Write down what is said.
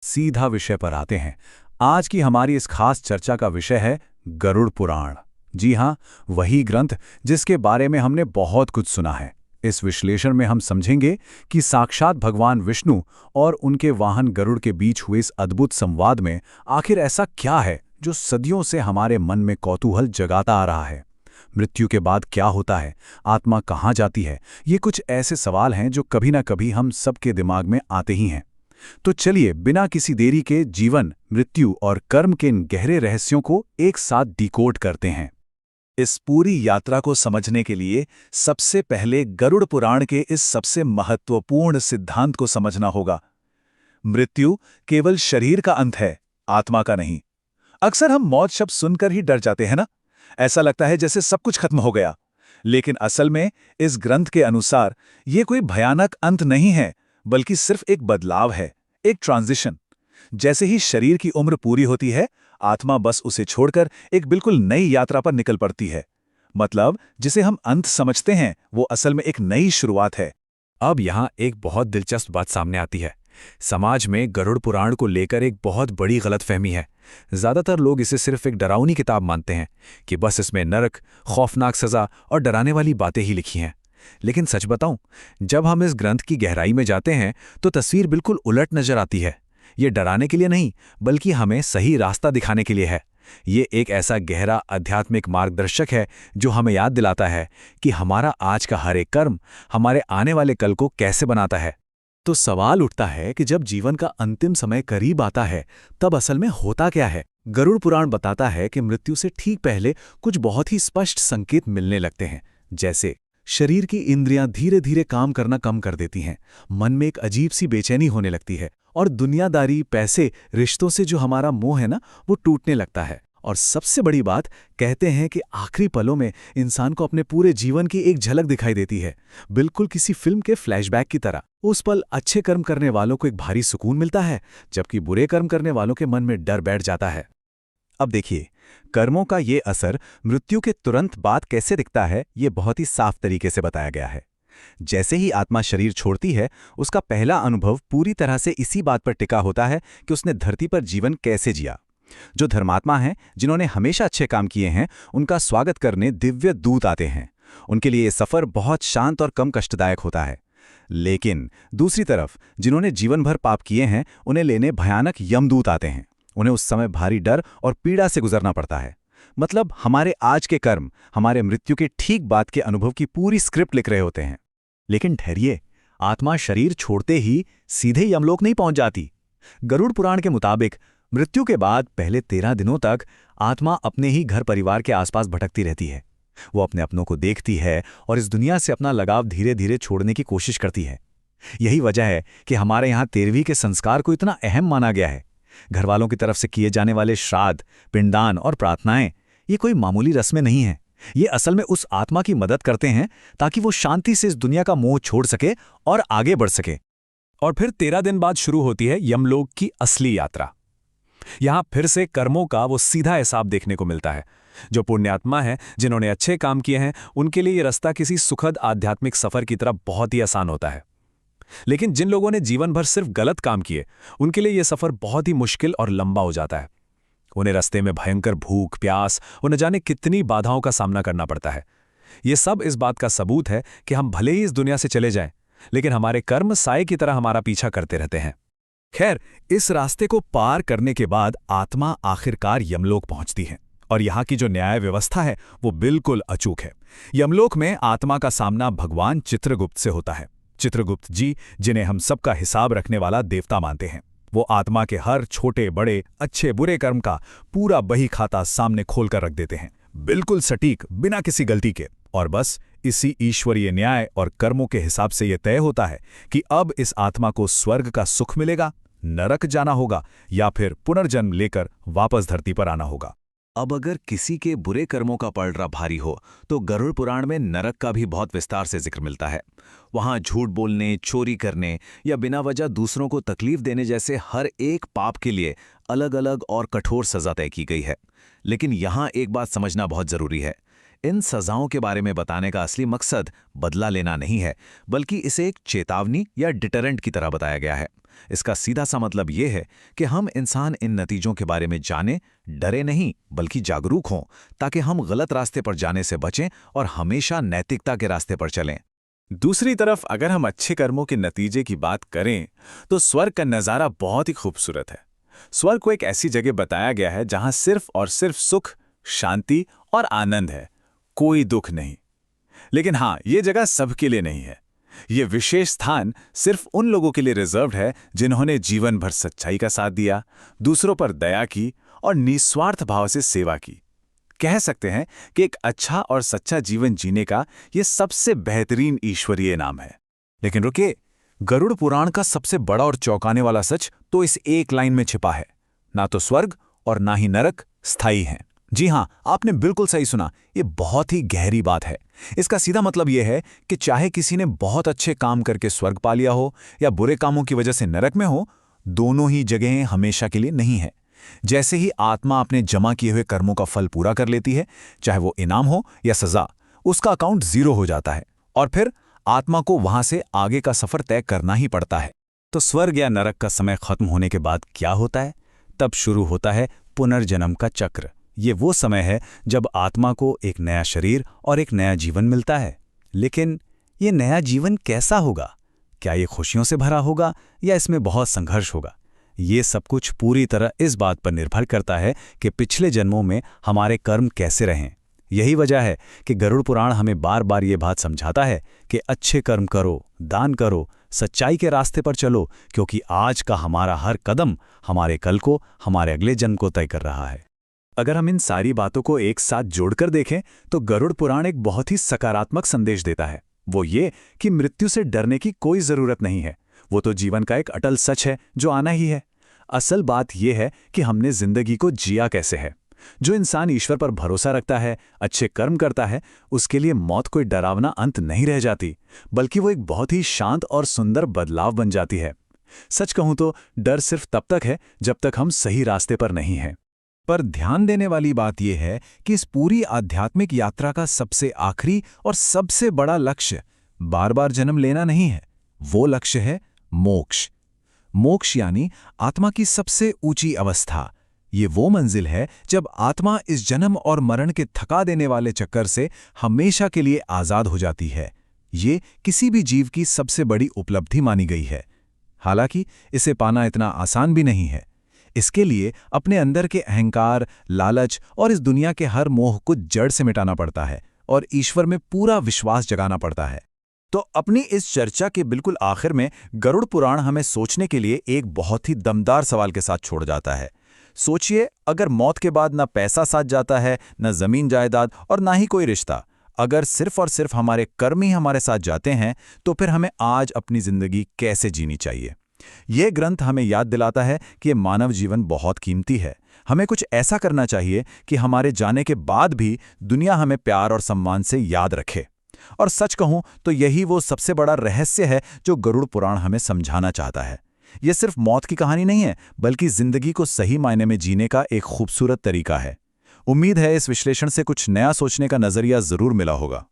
सीधा विषय पर आते हैं। आज की हमारी इस खास चर्चा का विषय है गरुड़ पुराण। जी हाँ, वही ग्रंथ जिसके बारे में हमने बहुत कुछ सुना है। इस विश्लेषण में हम समझेंगे कि साक्षात भगवान विष्णु और उनके वाहन गरुड़ के बीच हुए इस अद्भुत संवाद में आखिर ऐसा क्या है जो सदियों से हमारे मन में कौतूहल जगाता आ रहा है। मृत्यु के बाद क्या होता है, आत्मा कहाँ जाती है, ये कुछ ऐसे सवाल हैं जो कभी ना कभी हम सबके दिमाग में आते ही हैं। तो चलिए बिना किसी देरी के जीवन, मृत्यु और कर्म के इन गहरे रहस्यों को एक साथ डिकोड करते हैं। इस पूरी यात्रा को समझने के लिए सबसे पहले गरुड़ पुराण के इस सबसे महत्वपूर्ण सिद्धांत को समझना होगा। मृत्यु केवल शरीर का अंत है, आत्मा का नहीं। अक्सर हम मौत शब्द सुनकर ही डर जाते हैं ना। ऐसा लगता है जैसे सब कुछ खत्म हो गया। लेकिन असल में इस ग्रंथ के अनुसार ये कोई भयानक अंत नहीं है, बल्कि सिर्फ एक बदलाव है, एक ट्रांजिशन। जैसे ही शरीर की उम्र पूरी होती है, आत्मा बस उसे छोड़कर एक बिल्कुल नई यात्रा पर निकल पड़ती है। मतलब जिसे हम अंत समझते हैं वो असल में एक नई शुरुआत है। अब यहाँ एक बहुत दिलचस्प बात सामने आती है। समाज में गरुड़ पुराण को लेकर एक बहुत बड़ी गलतफहमी है। ज्यादातर लोग इसे सिर्फ एक डरावनी किताब मानते हैं कि बस इसमें नरक, खौफनाक सजा और डराने वाली बातें ही लिखी हैं। लेकिन सच बताऊं, जब हम इस ग्रंथ की गहराई में जाते हैं तो तस्वीर बिल्कुल उलट नजर आती है। ये डराने के लिए नहीं, बल्कि हमें सही रास्ता दिखाने के लिए है। ये एक ऐसा गहरा आध्यात्मिक मार्गदर्शक है जो हमें याद दिलाता है कि हमारा आज का हर एक कर्म हमारे आने वाले कल को कैसे बनाता है। तो सवाल उठता है कि जब जीवन का अंतिम समय करीब आता है, तब असल में होता क्या है। गरुड़ पुराण बताता है कि मृत्यु से ठीक पहले कुछ बहुत ही स्पष्ट संकेत मिलने लगते हैं। जैसे शरीर की इंद्रियां धीरे धीरे काम करना कम कर देती हैं, मन में एक अजीब सी बेचैनी होने लगती है और दुनियादारी, पैसे, रिश्तों से जो हमारा मोह है ना, वो टूटने लगता है। और सबसे बड़ी बात, कहते हैं कि आखिरी पलों में इंसान को अपने पूरे जीवन की एक झलक दिखाई देती है, बिल्कुल किसी फिल्म के फ्लैशबैक की तरह। उस पल अच्छे कर्म करने वालों को एक भारी सुकून मिलता है, जबकि बुरे कर्म करने वालों के मन में डर बैठ जाता है। अब देखिए, कर्मों का ये असर मृत्यु के तुरंत बाद कैसे दिखता है, ये बहुत ही साफ तरीके से बताया गया है। जैसे ही आत्मा शरीर छोड़ती है, उसका पहला अनुभव पूरी तरह से इसी बात पर टिका होता है कि उसने धरती पर जीवन कैसे जिया। जो धर्मात्मा हैं, जिन्होंने हमेशा अच्छे काम किए हैं, उनका स्वागत करने दिव्य दूत आते हैं। उनके लिए ये सफ़र बहुत शांत और कम कष्टदायक होता है। लेकिन दूसरी तरफ जिन्होंने जीवन भर पाप किए हैं, उन्हें लेने भयानक यमदूत आते हैं। उन्हें उस समय भारी डर और पीड़ा से गुजरना पड़ता है। मतलब हमारे आज के कर्म हमारे मृत्यु के ठीक बाद के अनुभव की पूरी स्क्रिप्ट लिख रहे होते हैं। लेकिन ठहरिए, आत्मा शरीर छोड़ते ही सीधे यमलोक नहीं पहुंच जाती। गरुड़ पुराण के मुताबिक मृत्यु के बाद पहले 13 दिनों तक आत्मा अपने ही घर परिवार के आसपास भटकती रहती है। वो अपने अपनों को देखती है और इस दुनिया से अपना लगाव धीरे धीरे छोड़ने की कोशिश करती है। यही वजह है कि हमारे यहाँ 13वीं के संस्कार को इतना अहम माना गया है। घर वालों की तरफ से किए जाने वाले श्राद्ध, पिंडदान और प्रार्थनाएं, ये कोई मामूली रस्में नहीं हैं। ये असल में उस आत्मा की मदद करते हैं ताकि वो शांति से इस दुनिया का मोह छोड़ सके और आगे बढ़ सके। और फिर 13 दिन बाद शुरू होती है यमलोक की असली यात्रा। यहां फिर से कर्मों का वो सीधा हिसाब देखने को मिलता है। जो पुण्यात्मा है, जिन्होंने अच्छे काम किए हैं, उनके लिए ये रास्ता किसी सुखद आध्यात्मिक सफर की तरह बहुत ही आसान होता है। लेकिन जिन लोगों ने जीवन भर सिर्फ गलत काम किए, उनके लिए यह सफर बहुत ही मुश्किल और लंबा हो जाता है। उन्हें रास्ते में भयंकर भूख, प्यास और न जाने कितनी बाधाओं का सामना करना पड़ता है। ये सब इस बात का सबूत है कि हम भले ही इस दुनिया से चले जाएं, लेकिन हमारे कर्म साए की तरह हमारा पीछा करते रहते हैं। खैर, इस रास्ते को पार करने के बाद आत्मा आखिरकार यमलोक पहुंचती है और यहाँ की जो न्याय व्यवस्था है वो बिल्कुल अचूक है। यमलोक में आत्मा का सामना भगवान चित्रगुप्त से होता है। चित्रगुप्त जी, जिन्हें हम सबका हिसाब रखने वाला देवता मानते हैं, वो आत्मा के हर छोटे बड़े, अच्छे बुरे कर्म का पूरा बही खाता सामने खोलकर रख देते हैं, बिल्कुल सटीक, बिना किसी गलती के। और बस इसी ईश्वरीय न्याय और कर्मों के हिसाब से यह तय होता है कि अब इस आत्मा को स्वर्ग का सुख मिलेगा, नरक जाना होगा या फिर पुनर्जन्म लेकर वापस धरती पर आना होगा। अब अगर किसी के बुरे कर्मों का पलड़ा भारी हो तो गरुड़ पुराण में नरक का भी बहुत विस्तार से जिक्र मिलता है। वहां झूठ बोलने, चोरी करने या बिना वजह दूसरों को तकलीफ देने जैसे हर एक पाप के लिए अलग अलग और कठोर सजा तय की गई है। लेकिन यहां एक बात समझना बहुत जरूरी है। इन सजाओं के बारे में बताने का असली मकसद बदला लेना नहीं है, बल्कि इसे एक चेतावनी या डिटरेंट की तरह बताया गया है। इसका सीधा सा मतलब ये है कि हम इंसान इन नतीजों के बारे में जाने, डरे नहीं बल्कि जागरूक हों, ताकि हम गलत रास्ते पर जाने से बचें और हमेशा नैतिकता के रास्ते पर चलें। दूसरी तरफ अगर हम अच्छे कर्मों के नतीजे की बात करें तो स्वर्ग का नज़ारा बहुत ही खूबसूरत है। स्वर्ग को एक ऐसी जगह बताया गया है जहां सिर्फ और सिर्फ सुख, शांति और आनंद है, कोई दुख नहीं। लेकिन हाँ, ये जगह सबके लिए नहीं है। ये विशेष स्थान सिर्फ उन लोगों के लिए रिजर्व्ड है जिन्होंने जीवन भर सच्चाई का साथ दिया, दूसरों पर दया की और निस्वार्थ भाव से सेवा की। कह सकते हैं कि एक अच्छा और सच्चा जीवन जीने का यह सबसे बेहतरीन ईश्वरीय इनाम है। लेकिन रुकिए, गरुड़ पुराण का सबसे बड़ा और चौंकाने वाला सच तो इस एक लाइन में छिपा है। ना तो स्वर्ग और ना ही नरक स्थायी हैं। जी हां, आपने बिल्कुल सही सुना, ये बहुत ही गहरी बात है। इसका सीधा मतलब यह है कि चाहे किसी ने बहुत अच्छे काम करके स्वर्ग पा लिया हो या बुरे कामों की वजह से नरक में हो, दोनों ही जगहें हमेशा के लिए नहीं है। जैसे ही आत्मा अपने जमा किए हुए कर्मों का फल पूरा कर लेती है, चाहे वो इनाम हो या सजा, उसका अकाउंट 0 हो जाता है और फिर आत्मा को वहां से आगे का सफर तय करना ही पड़ता है। तो स्वर्ग या नरक का समय खत्म होने के बाद क्या होता है? तब शुरू होता है पुनर्जन्म का चक्र। ये वो समय है जब आत्मा को एक नया शरीर और एक नया जीवन मिलता है। लेकिन ये नया जीवन कैसा होगा? क्या ये खुशियों से भरा होगा या इसमें बहुत संघर्ष होगा? ये सब कुछ पूरी तरह इस बात पर निर्भर करता है कि पिछले जन्मों में हमारे कर्म कैसे रहें। यही वजह है कि गरुड़ पुराण हमें बार बार ये बात समझाता है कि अच्छे कर्म करो, दान करो, सच्चाई के रास्ते पर चलो, क्योंकि आज का हमारा हर कदम हमारे कल को, हमारे अगले जन्म को तय कर रहा है। अगर हम इन सारी बातों को एक साथ जोड़कर देखें तो गरुड़ पुराण एक बहुत ही सकारात्मक संदेश देता है। वो ये कि मृत्यु से डरने की कोई जरूरत नहीं है। वो तो जीवन का एक अटल सच है जो आना ही है। असल बात यह है कि हमने जिंदगी को जिया कैसे है। जो इंसान ईश्वर पर भरोसा रखता है, अच्छे कर्म करता है, उसके लिए मौत कोई डरावना अंत नहीं रह जाती, बल्कि वो एक बहुत ही शांत और सुंदर बदलाव बन जाती है। सच कहूं तो डर सिर्फ तब तक है जब तक हम सही रास्ते पर नहीं हैं। पर ध्यान देने वाली बात यह है कि इस पूरी आध्यात्मिक यात्रा का सबसे आखिरी और सबसे बड़ा लक्ष्य बार बार जन्म लेना नहीं है। वो लक्ष्य है मोक्ष। मोक्ष यानी आत्मा की सबसे ऊंची अवस्था। ये वो मंजिल है जब आत्मा इस जन्म और मरण के थका देने वाले चक्कर से हमेशा के लिए आजाद हो जाती है। ये किसी भी जीव की सबसे बड़ी उपलब्धि मानी गई है। हालांकि इसे पाना इतना आसान भी नहीं है। इसके लिए अपने अंदर के अहंकार, लालच और इस दुनिया के हर मोह को जड़ से मिटाना पड़ता है और ईश्वर में पूरा विश्वास जगाना पड़ता है। तो अपनी इस चर्चा के बिल्कुल आखिर में गरुड़ पुराण हमें सोचने के लिए एक बहुत ही दमदार सवाल के साथ छोड़ जाता है। सोचिए, अगर मौत के बाद ना पैसा साथ जाता है, न जमीन जायदाद और ना ही कोई रिश्ता, अगर सिर्फ और सिर्फ हमारे कर्म ही हमारे साथ जाते हैं, तो फिर हमें आज अपनी जिंदगी कैसे जीनी चाहिए? यह ग्रंथ हमें याद दिलाता है कि मानव जीवन बहुत कीमती है। हमें कुछ ऐसा करना चाहिए कि हमारे जाने के बाद भी दुनिया हमें प्यार और सम्मान से याद रखे। और सच कहूं तो यही वो सबसे बड़ा रहस्य है जो गरुड़ पुराण हमें समझाना चाहता है। यह सिर्फ मौत की कहानी नहीं है, बल्कि जिंदगी को सही मायने में जीने का एक खूबसूरत तरीका है। उम्मीद है इस विश्लेषण से कुछ नया सोचने का नजरिया जरूर मिला होगा।